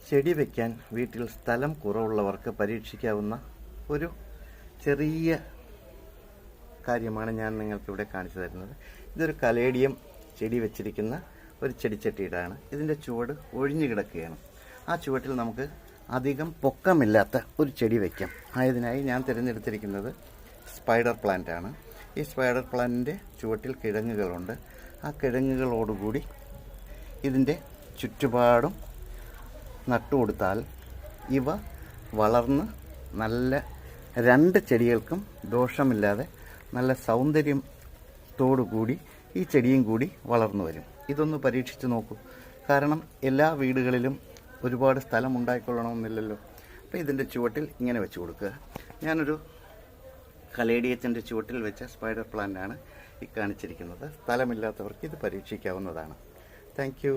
ചെടി വയ്ക്കാൻ വീട്ടിൽ സ്ഥലം കുറവുള്ളവർക്ക് പരീക്ഷിക്കാവുന്ന ഒരു ചെറിയ കാര്യമാണ് ഞാൻ നിങ്ങൾക്കിവിടെ കാണിച്ചു തരുന്നത്. ഇതൊരു കലേഡിയം ചെടി വെച്ചിരിക്കുന്ന ഒരു ചെടിച്ചട്ടിയിടാണ്. ഇതിൻ്റെ ചുവട് ഒഴിഞ്ഞു കിടക്കുകയാണ്. ആ ചുവട്ടിൽ നമുക്ക് അധികം പൊക്കമില്ലാത്ത ഒരു ചെടി വയ്ക്കാം. ആയതിനായി ഞാൻ തിരഞ്ഞെടുത്തിരിക്കുന്നത് സ്പൈഡർ പ്ലാന്റ് ആണ്. ഈ സ്പൈഡർ പ്ലാന്റിൻ്റെ ചുവട്ടിൽ കിഴങ്ങുകളുണ്ട്. ആ കിഴങ്ങുകളോടുകൂടി ഇതിൻ്റെ ചുറ്റുപാടും നട്ടുകൊടുത്താൽ ഇവ വളർന്ന് നല്ല രണ്ട് ചെടികൾക്കും ദോഷമില്ലാതെ നല്ല സൗന്ദര്യത്തോടുകൂടി ഈ ചെടിയും കൂടി വളർന്നു വരും. ഇതൊന്ന് പരീക്ഷിച്ച് നോക്കൂ. കാരണം എല്ലാ വീടുകളിലും ഒരുപാട് സ്ഥലം ഉണ്ടായിക്കൊള്ളണമെന്നില്ലല്ലോ. അപ്പോൾ ഇതിൻ്റെ ചുവട്ടിൽ ഇങ്ങനെ വെച്ച് കൊടുക്കുക. ഞാനൊരു കലേഡിയത്തിൻ്റെ ചുവട്ടിൽ വെച്ച സ്പൈഡർ പ്ലാന്റാണ് ഈ കാണിച്ചിരിക്കുന്നത്. സ്ഥലമില്ലാത്തവർക്ക് ഇത് പരീക്ഷിക്കാവുന്നതാണ്. Thank you.